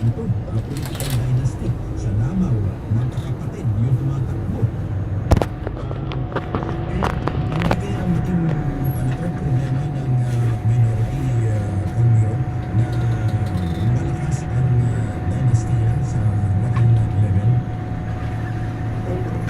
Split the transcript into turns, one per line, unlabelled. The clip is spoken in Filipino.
ito, political dynasty. Sa Davao, magkakapatid yung tumatakbo. Hindi kaya maging problema ng minority Romeo na malakas ang dynastiya sa local level?
Oo.